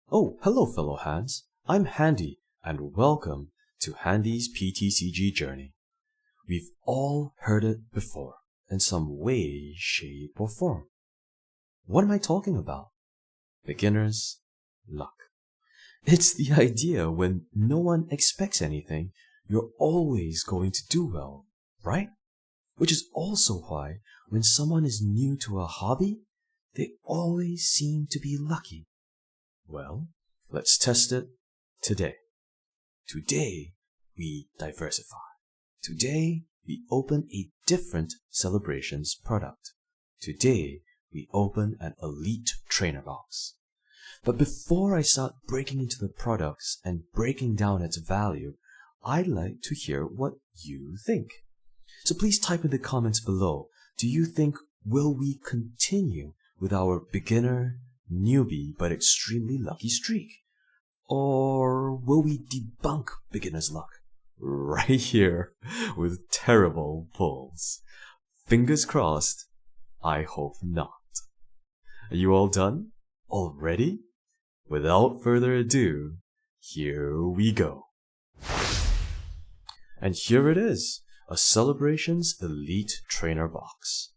Oh, hello fellow Hands. I'm Handy, and welcome to Handy's PTCG Journey. We've all heard it before, in some way, shape, or form. What am I talking about? Beginner's luck. It's the idea when no one expects anything, you're always going to do well, right? Which is also why when someone is new to a hobby, they always seem to be lucky. Well, let's test it today. Today, we diversify. Today, we open a different celebrations product. Today, we open an elite trainer box. But before I start breaking into the products and breaking down its value, I'd like to hear what you think. So please type in the comments below. Do you think will we continue with our beginner, newbie, but extremely lucky streak? Or will we debunk beginner's luck right here with terrible pulls? Fingers crossed, I hope not. Are you all done? All ready? Without further ado, here we go. And here it is, a Celebrations Elite Trainer Box.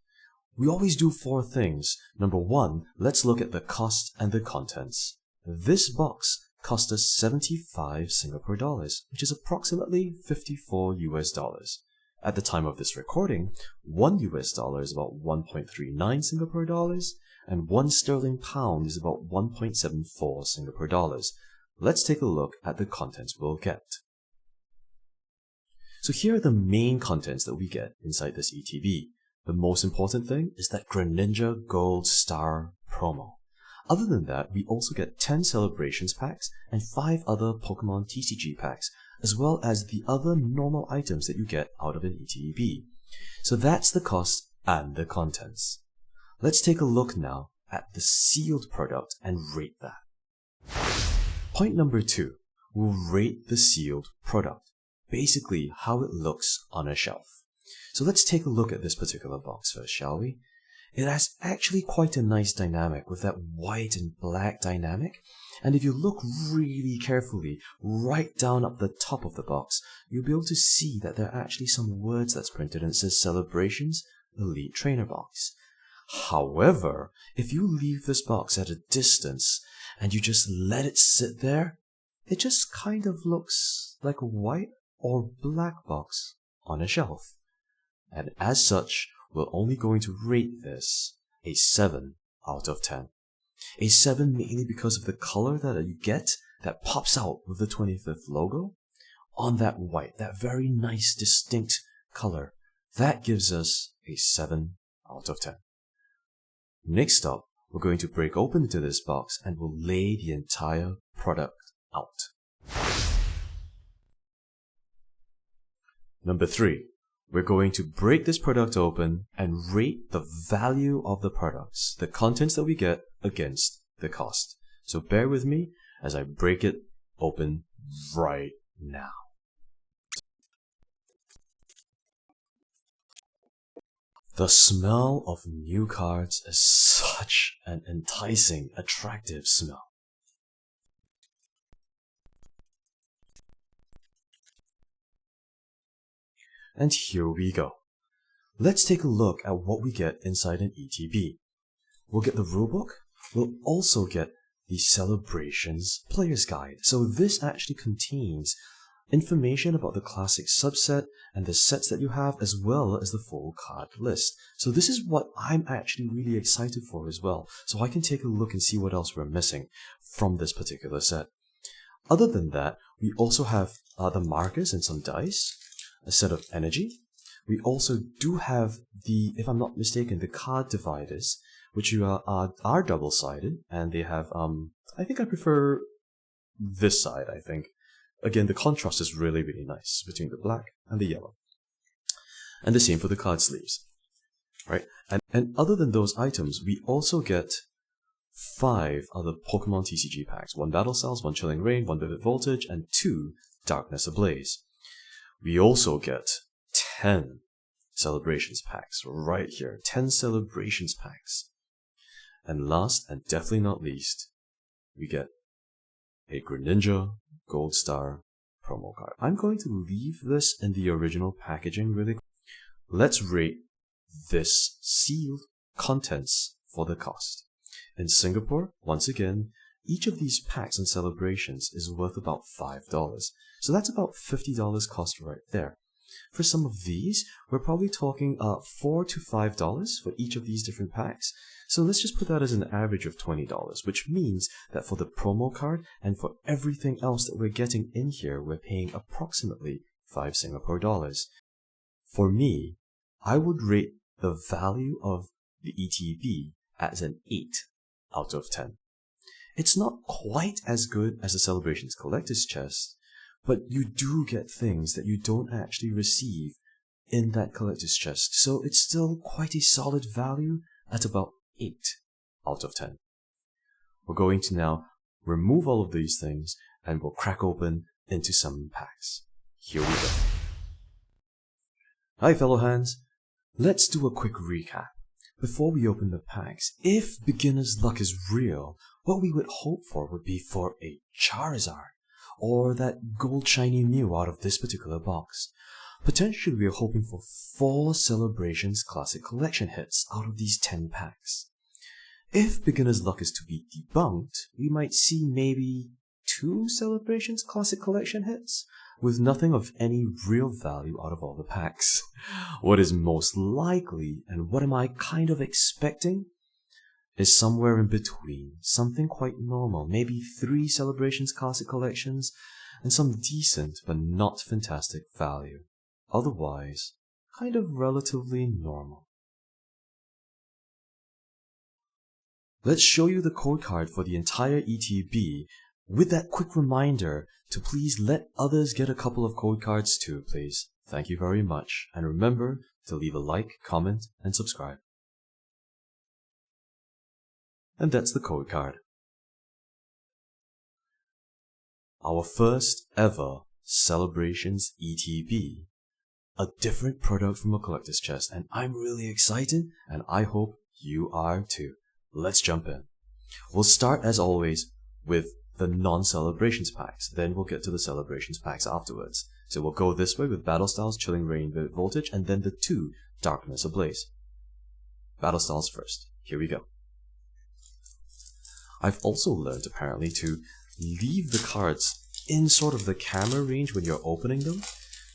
We always do 4 things. Number 1, let's look at the cost and the contents. This box cost us 75 Singapore dollars, which is approximately 54 US dollars. At the time of this recording, 1 US dollar is about 1.39 Singapore dollars, and 1 sterling pound is about 1.74 Singapore dollars. Let's take a look at the contents we'll get. So here are the main contents that we get inside this ETB. The most important thing is that Greninja Gold Star promo. Other than that, we also get 10 celebrations packs and 5 other Pokémon TCG packs, as well as the other normal items that you get out of an ETB. So that's the cost and the contents. Let's take a look now at the sealed product and rate that. Point number 2, we'll rate the sealed product. Basically, how it looks on a shelf. So let's take a look at this particular box first, shall we? It has actually quite a nice dynamic with that white and black dynamic. And if you look really carefully, right down up the top of the box, you'll be able to see that there are actually some words that's printed and it says Celebrations Elite Trainer Box. However, if you leave this box at a distance and you just let it sit there, it just kind of looks like a white or black box on a shelf. And as such, we're only going to rate this a 7 out of 10. A 7 mainly because of the color that you get that pops out with the 25th logo on that white, that very nice distinct color. That gives us a 7 out of 10. Next up, we're going to break open into this box and we'll lay the entire product out. Number 3. We're going to break this product open and rate the value of the products, the contents that we get against the cost. So bear with me as I break it open right now. The smell of new cards is such an enticing, attractive smell. And here we go. Let's take a look at what we get inside an ETB. We'll get the rulebook. We'll also get the Celebrations Player's Guide. So this actually contains information about the classic subset and the sets that you have, as well as the full card list. So this is what I'm actually really excited for as well. So I can take a look and see what else we're missing from this particular set. Other than that, we also have the markers and some dice, a set of energy. We also do have the, if I'm not mistaken, the card dividers, which are double-sided, and they have, I think I prefer this side, I think. Again, the contrast is really, really nice between the black and the yellow. And the same for the card sleeves, right? And other than those items, we also get 5 other Pokémon TCG packs. 1 Battle Styles, 1 Chilling Reign, 1 Vivid Voltage, and 2 Darkness Ablaze. We also get 10 celebrations packs right here. 10 celebrations packs. And last and definitely not least, we get a Greninja Gold Star promo card. I'm going to leave this in the original packaging really quick. Let's rate this sealed contents for the cost. In Singapore, once again, each of these packs and celebrations is worth about $5. So that's about $50 cost right there. For some of these, we're probably talking $4 to $5 for each of these different packs. So let's just put that as an average of $20, which means that for the promo card and for everything else that we're getting in here, we're paying approximately 5 Singapore dollars. For me, I would rate the value of the ETB as an 8 out of 10. It's not quite as good as the Celebrations Collector's Chest, but you do get things that you don't actually receive in that Collector's Chest, so it's still quite a solid value at about 8 out of 10. We're going to now remove all of these things and we'll crack open into some packs. Here we go. Hi fellow hands, let's do a quick recap. Before we open the packs, if beginner's luck is real, what we would hope for would be for a Charizard, or that gold shiny Mew out of this particular box. Potentially we are hoping for 4 Celebrations Classic Collection hits out of these 10 packs. If beginner's luck is to be debunked, we might see maybe 2 Celebrations Classic Collection hits, with nothing of any real value out of all the packs. What is most likely, and what am I kind of expecting, is somewhere in between, something quite normal, maybe 3 Celebrations Classic Collections, and some decent but not fantastic value. Otherwise, kind of relatively normal. Let's show you the code card for the entire ETB, with that quick reminder to please let others get a couple of code cards too, please. Thank you very much, and remember to leave a like, comment, and subscribe. And that's the code card. Our first ever Celebrations ETB. A different product from a collector's chest, and I'm really excited, and I hope you are too. Let's jump in. We'll start as always with the non-celebrations packs, then we'll get to the celebrations packs afterwards. So we'll go this way with Battle Styles, Chilling Reign, Vivid Voltage, and then the 2 Darkness Ablaze. Battle Styles first. Here we go. I've also learned apparently to leave the cards in sort of the camera range when you're opening them,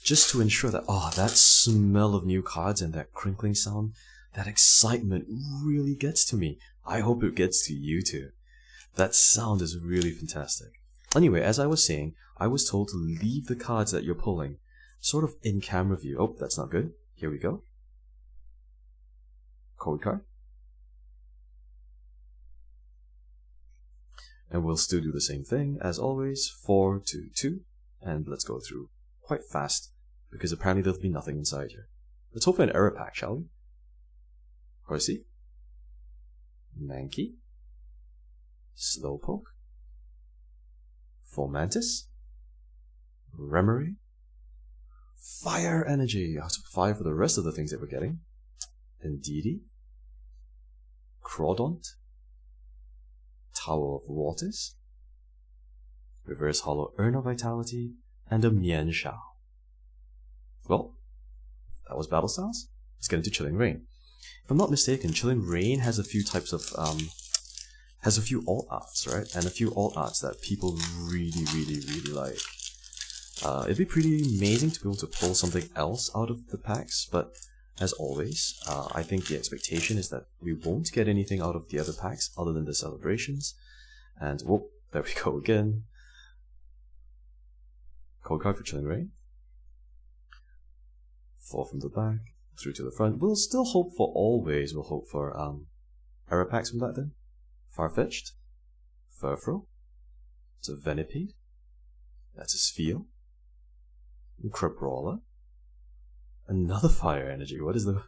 just to ensure that, that smell of new cards and that crinkling sound, that excitement really gets to me. I hope it gets to you too. That sound is really fantastic. Anyway, as I was saying, I was told to leave the cards that you're pulling sort of in camera view. Oh, that's not good. Here we go. Code card. And we'll still do the same thing as always. 4 to 2. And let's go through quite fast, because apparently there'll be nothing inside here. Let's hope for an error pack, shall we? Horsey. Mankey. Slowpoke, Fomantis, Remory, Fire Energy, out of 5 for the rest of the things that we're getting, Indeedee, Crawdont, Tower of Waters, Reverse Hollow Urn of Vitality, and a Mienshao. Well, that was Battle Styles. Let's get into Chilling Reign. If I'm not mistaken, Chilling Reign has a few types of has a few alt arts, right? And a few alt arts that people really like. It'd be pretty amazing to be able to pull something else out of the packs, but as always, I think the expectation is that we won't get anything out of the other packs other than the celebrations. And whoop, there we go again. Code card for Chilling Reign. 4 from the back, through to the front. We'll still hope for always, we'll hope for error packs from that then. Farfetch'd, Furfrou, it's a Venipede, that's a Sphere, Crabrawler, another Fire Energy, what is the...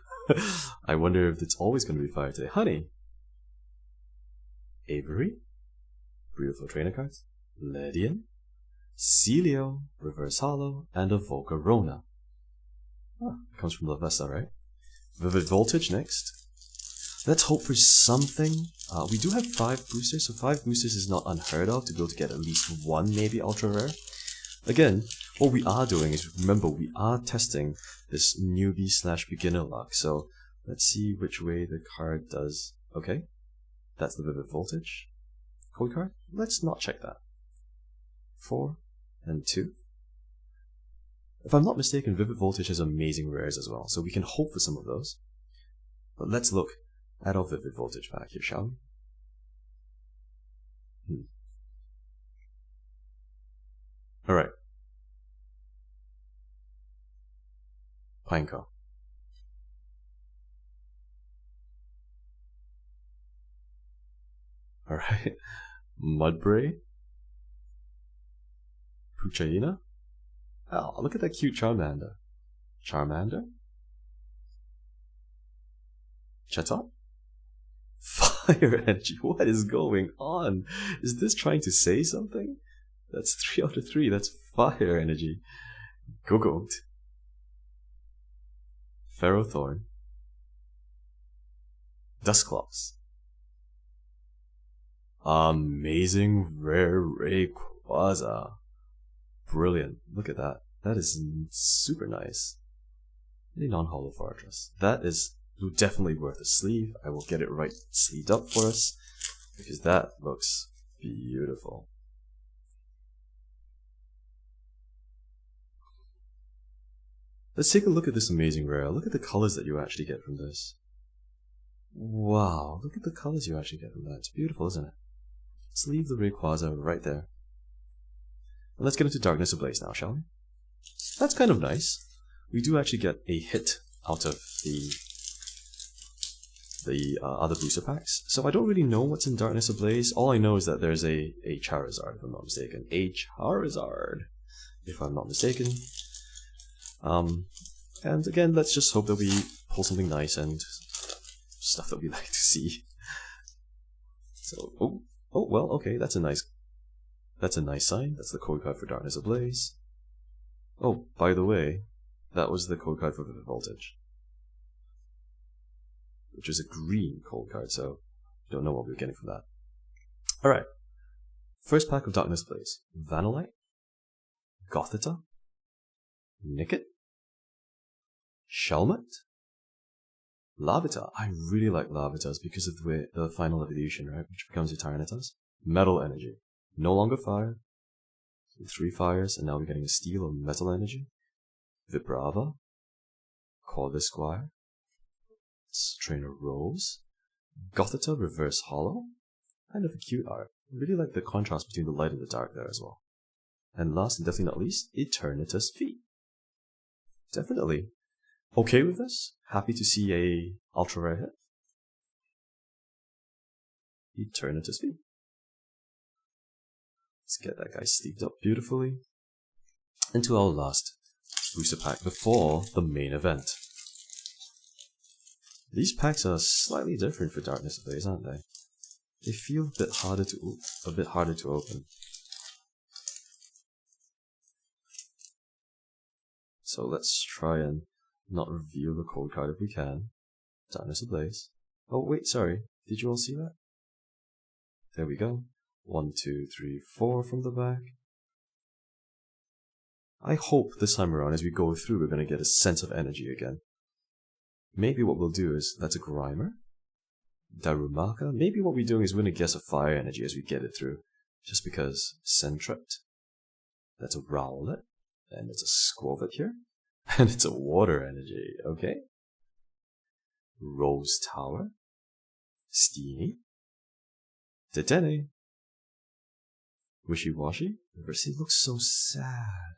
I wonder if it's always going to be fire today. Honey, Avery, beautiful trainer cards, Ledian, Celio, Reverse Hollow, and a Volcarona. Comes from La Vesta, right? Vivid Voltage next. Let's hope for something. We do have 5 boosters, so 5 boosters is not unheard of to be able to get at least one maybe ultra rare. Again, what we are doing is, remember, we are testing this newbie/beginner luck. So let's see which way the card does. Okay, that's the Vivid Voltage code card. Let's not check that. 4 and 2. If I'm not mistaken, Vivid Voltage has amazing rares as well, so we can hope for some of those. But let's look at our Vivid Voltage pack here, shall we? Alright. Pineco. Alright. Mudbray. Puchaina. Oh, look at that cute Charmander. Charmander. Chatot. Fire energy. What is going on? Is this trying to say something? That's 3 out of 3. That's fire energy. Gogoat. Ferrothorn. Dusclops. Amazing rare Rayquaza. Brilliant. Look at that. That is super nice. Any non-hollow fortress. That is definitely worth a sleeve. I will get it right sleeved up for us because that looks beautiful. Let's take a look at this amazing rare. Look at the colors that you actually get from this. Wow, look at the colors you actually get from that. It's beautiful, isn't it? Let's leave the Rayquaza right there. And let's get into Darkness Ablaze now, shall we? That's kind of nice. We do actually get a hit out of the other booster packs. So I don't really know what's in Darkness Ablaze. All I know is that there's a Charizard, if I'm not mistaken. A Charizard, if I'm not mistaken. And again, let's just hope that we pull something nice and stuff that we like to see. So, oh well, okay, that's a nice sign. That's the code card for Darkness Ablaze. Oh, by the way, that was the code card for Vivid Voltage, which is a green code card, so I don't know what we're getting from that. Alright, first pack of Darkness Ablaze. Vanillite, Gothita, Nickit, Shelmet, Larvitar. I really like Larvitars because of the way the final evolution, right, which becomes your Tyranitas. Metal Energy, no longer fire. 3 fires, and now we're getting a steel or metal energy. Vibrava, Corvisquire, Trainer Rose, Gothita Reverse Hollow. Kind of a cute art. I really like the contrast between the light and the dark there as well. And last and definitely not least, Eternatus Feet. Definitely okay with this. Happy to see a ultra rare hit. Eternatus Feet. Let's get that guy sleeved up beautifully. Into our last booster pack before the main event. These packs are slightly different for Darkness Ablaze, aren't they? They feel a bit harder to open. So let's try and not reveal the code card if we can. Darkness Ablaze. Oh wait, sorry. Did you all see that? There we go. 1, 2, 3, 4 from the back. I hope this time around as we go through we're going to get a sense of energy again. Maybe what we'll do is, that's a Grimer. Darumaka. Maybe what we're doing is we're going to guess a fire energy as we get it through. Just because Sentret. That's a Rowlet. And it's a Squirvet here. And it's a water energy, okay? Rose Tower. Steenie. Tetene. Wishy-washy. Reverse looks so sad.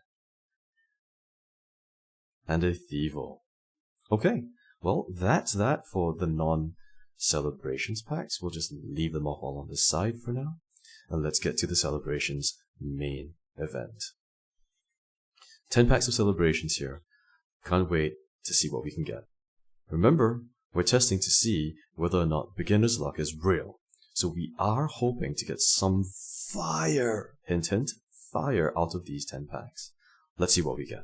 And a Thievul. Okay, well that's that for the non-celebrations packs. We'll just leave them off all on this side for now. And let's get to the celebrations main event. 10 packs of celebrations here. Can't wait to see what we can get. Remember, we're testing to see whether or not beginner's luck is real. So we are hoping to get some fire, hint hint, fire out of these 10 packs. Let's see what we get.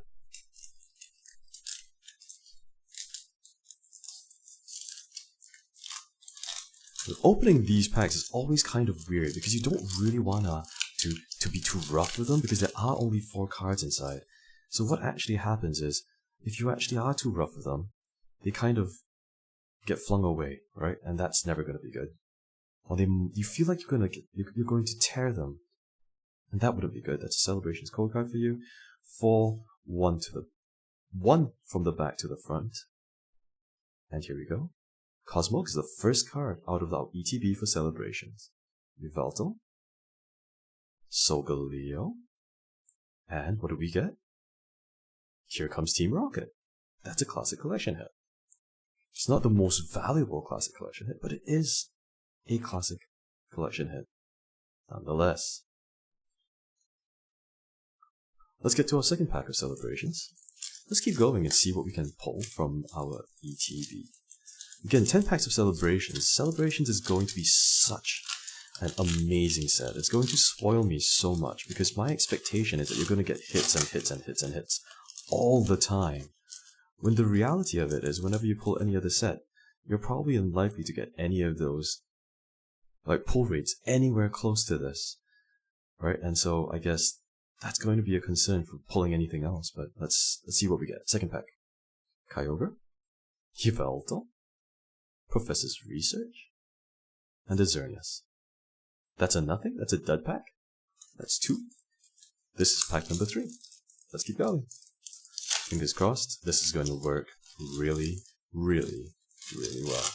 Opening these packs is always kind of weird because you don't really want to be too rough with them because there are only 4 cards inside. So what actually happens is, if you actually are too rough with them, they kind of get flung away, right? And that's never going to be good. Or you feel like you're going to tear them, and that wouldn't be good. That's a Celebrations code card for you. 4, 1 from the back to the front. And here we go. Cosmog is the first card out of our ETB for Celebrations. Yveltal, Solgaleo, and what do we get? Here comes Team Rocket. That's a Classic Collection hit. It's not the most valuable Classic Collection hit, but it is a Classic Collection hit, nonetheless. Let's get to our second pack of Celebrations. Let's keep going and see what we can pull from our ETB. Again, 10 packs of Celebrations. Celebrations is going to be such an amazing set. It's going to spoil me so much because my expectation is that you're going to get hits and hits and hits and hits all the time. When the reality of it is, whenever you pull any other set, you're probably unlikely to get any of those like pull rates anywhere close to this, right? And so I guess that's going to be a concern for pulling anything else. But let's see what we get. Second pack: Kyogre, Yveltal, Professor's Research, and a Xerneas. That's a nothing. That's a dud pack. That's 2. This is pack number 3. Let's keep going. Fingers crossed, this is going to work really, really, really well.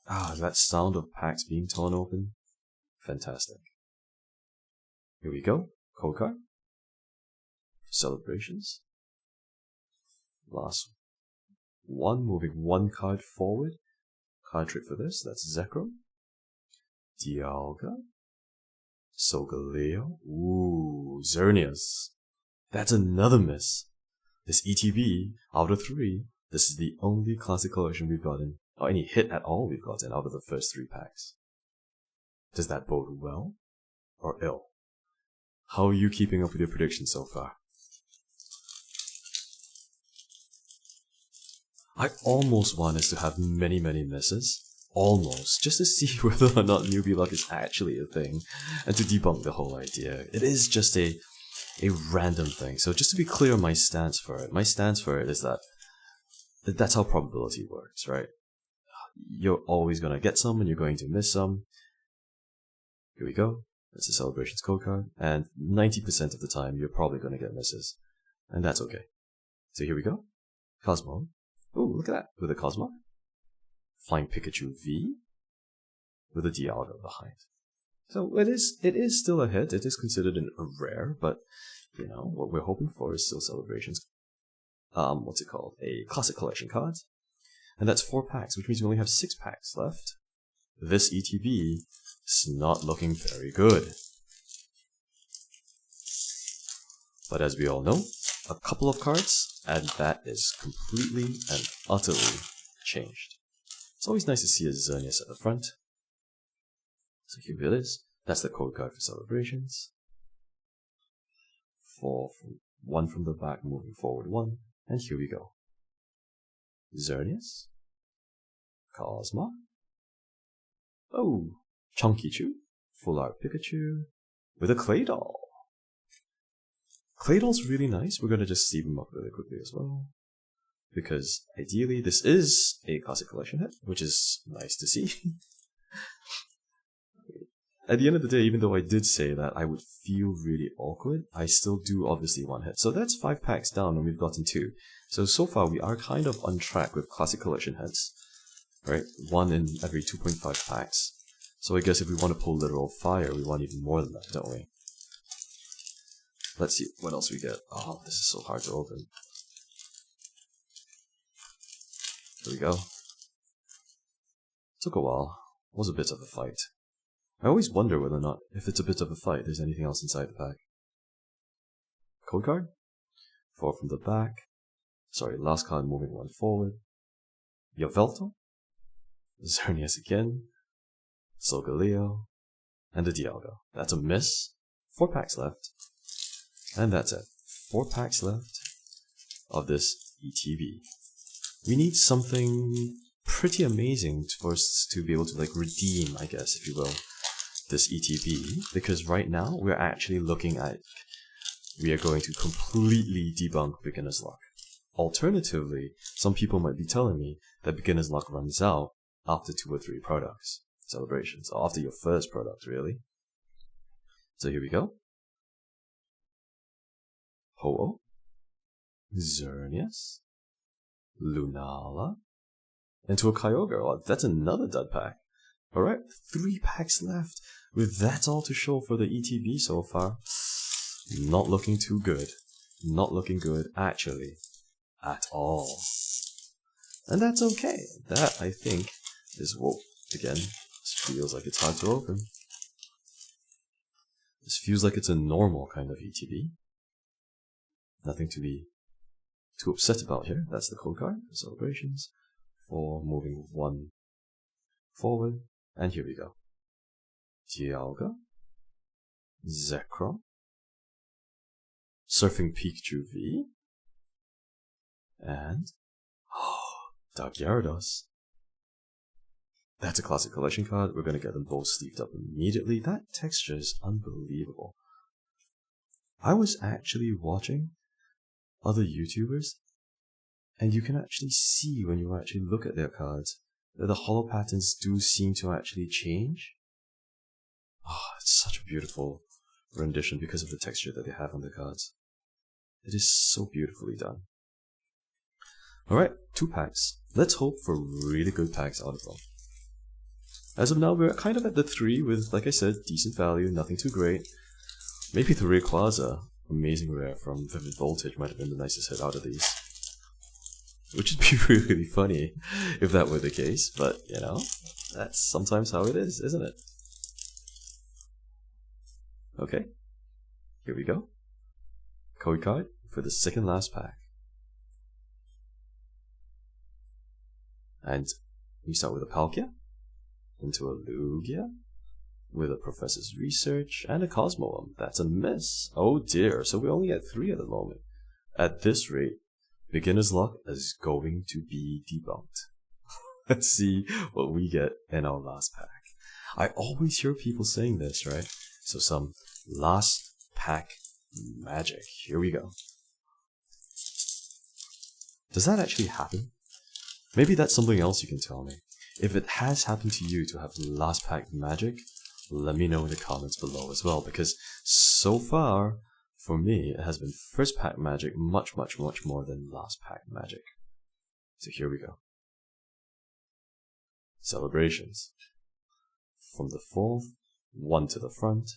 Ah, that sound of packs being torn open. Fantastic. Here we go. Code card. Celebrations. Last one, moving 1 card forward. Card trick for this, that's Zekrom. Dialga. Solgaleo. Ooh, Xerneas. That's another miss. This ETB, out of 3, this is the only Classic Collection we've gotten, or any hit at all we've gotten out of the first 3 packs. Does that bode well or ill? How are you keeping up with your predictions so far? I almost want us to have many, many misses. Almost. Just to see whether or not Newbie Luck is actually a thing, and to debunk the whole idea. It is just a random thing. So just to be clear on my stance for it is that that's how probability works, right? You're always going to get some and you're going to miss some. Here we go. That's the Celebrations code card. And 90% of the time, you're probably going to get misses. And that's okay. So here we go. Cosmo. Ooh, look at that. With a Cosmo. Flying Pikachu V. With a Dialga behind. So it is still a hit. It is considered a rare, but you know what we're hoping for is still Celebrations. What's it called? A Classic Collection card, and that's 4 packs, which means we only have 6 packs left. This ETB is not looking very good, but as we all know, a couple of cards, and that is completely and utterly changed. It's always nice to see a Xerneas at the front. So here it is. That's the code card for Celebrations. 1 from the back, moving forward 1. And here we go. Xerneas. Cosmo. Oh, Chunkichu. Full Art Pikachu. With a Claydol. Claydol's really nice. We're going to just sleeve him up really quickly as well. Because ideally this is a Classic Collection hit, which is nice to see. At the end of the day, even though I did say that I would feel really awkward, I still do obviously 1 hit. So that's 5 packs down and we've gotten 2. So far we are kind of on track with Classic Collection hits. Right? 1 in every 2.5 packs. So I guess if we want to pull Literal Fire, we want even more than that, don't we? Let's see what else we get. Oh, this is so hard to open. Here we go. Took a while. Was a bit of a fight. I always wonder whether or not, if it's a bit of a fight, there's anything else inside the pack. Code card. 4 from the back. Sorry, last card moving 1 forward. Yveltal. Xerneas again. Solgaleo. And a Dialga. That's a miss. 4 packs left. And that's it. 4 packs left of this ETB. We need something pretty amazing for us to be able to like redeem, I guess, if you will, this ETB, because right now we're actually looking at, we are going to completely debunk beginner's luck. Alternatively, some people might be telling me that beginner's luck runs out after 2 or 3 products, celebrations, or after your first product, really. So here we go. Ho-Oh, Xerneas, Lunala, into a Kyogre. Oh, that's another dud pack. Alright, 3 packs left. With that all to show for the ETB so far, not looking too good. Not looking good, actually, at all. And that's okay. That, I think, is, whoa, again, this feels like it's hard to open. This feels like it's a normal kind of ETB. Nothing to be too upset about here. That's the code card for celebrations. For moving 1 forward. And here we go. Dialga. Zekrom. Surfing Pikachu V. And Dark Gyarados. That's a classic collection card. We're going to get them both sleeved up immediately. That texture is unbelievable. I was actually watching other YouTubers, and you can actually see when you actually look at their cards that the holo patterns do seem to actually change. Oh, it's such a beautiful rendition because of the texture that they have on the cards. It is so beautifully done. Alright, 2 packs. Let's hope for really good packs out of them. As of now, we're kind of at the 3 with, like I said, decent value, nothing too great. Maybe the Rayquaza, amazing rare from Vivid Voltage, might have been the nicest hit out of these. Which would be really funny if that were the case, but, you know, that's sometimes how it is, isn't it? Okay, here we go. Code card for the second last pack. And we start with a Palkia, into a Lugia, with a Professor's Research, and a Cosmoem. That's a miss. Oh dear, so we only at 3 at the moment. At this rate, beginner's luck is going to be debunked. Let's see what we get in our last pack. I always hear people saying this, right? So some last pack magic. Here we go. Does that actually happen? Maybe that's something else you can tell me. If it has happened to you to have last pack magic, let me know in the comments below as well, because so far, for me, it has been first pack magic much more than last pack magic. So here we go. Celebrations. From the 4th, 1 to the front,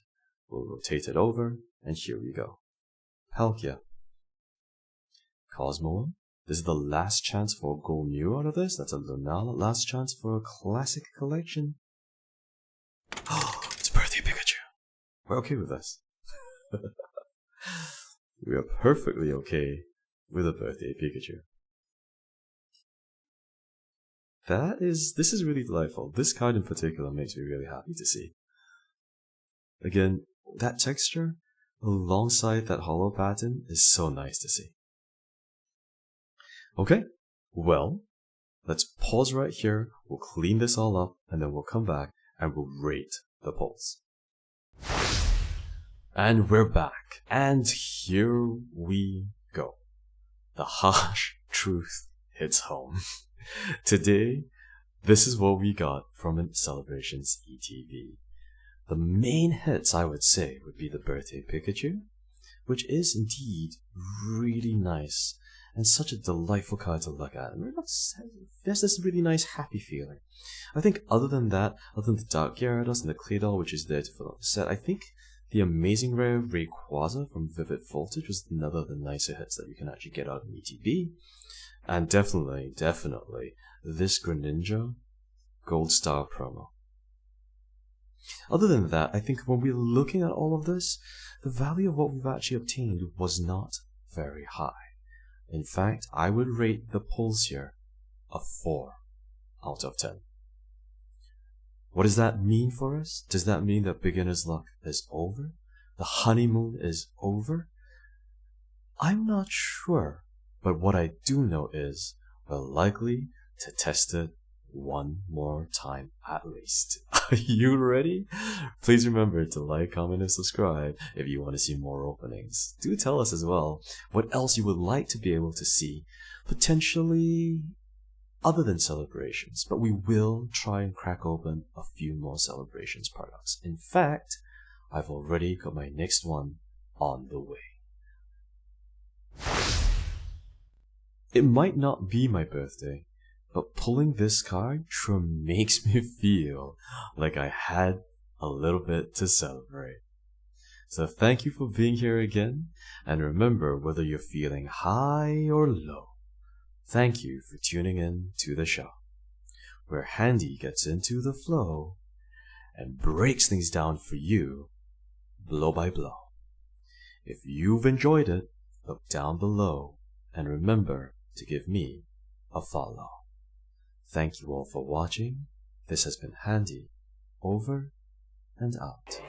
we'll rotate it over, and here we go. Palkia. Cosmoem. This is the last chance for a Gold Mew out of this. That's a Lunala. Last chance for a classic collection. Oh, it's Birthday Pikachu. We're okay with this. We are perfectly okay with a Birthday Pikachu. This is really delightful. This card in particular makes me really happy to see. Again, that texture alongside that holo pattern is so nice to see. Okay, well, let's pause right here, we'll clean this all up, and then we'll come back and we'll rate the pulls. And we're back, and here we go. The harsh truth hits home. Today, this is what we got from a Celebrations ETV. The main hits, I would say, would be the Birthday Pikachu, which is indeed really nice. And such a delightful card to look at. And there's this really nice happy feeling. I think other than that, other than the Dark Gyarados and the Claydol, which is there to fill up the set, I think the amazing rare Rayquaza from Vivid Voltage was another of the nicer hits that you can actually get out of ETB. And definitely, this Greninja Gold Star promo. Other than that, I think when we're looking at all of this, the value of what we've actually obtained was not very high. In fact, I would rate the pulls here a 4 out of 10. What does that mean for us? Does that mean that beginner's luck is over? The honeymoon is over? I'm not sure, but what I do know is we're likely to test it one more time at least. Are you ready? Please remember to like, comment, and subscribe if you want to see more openings. Do tell us as well what else you would like to be able to see, potentially other than celebrations, but we will try and crack open a few more celebrations products. In fact, I've already got my next one on the way. It might not be my birthday, but pulling this card sure makes me feel like I had a little bit to celebrate. So thank you for being here again, and remember, whether you're feeling high or low, thank you for tuning in to the show, where Handy gets into the flow and breaks things down for you, blow by blow. If you've enjoyed it, look down below and remember to give me a follow. Thank you all for watching. This has been Handy, over and out.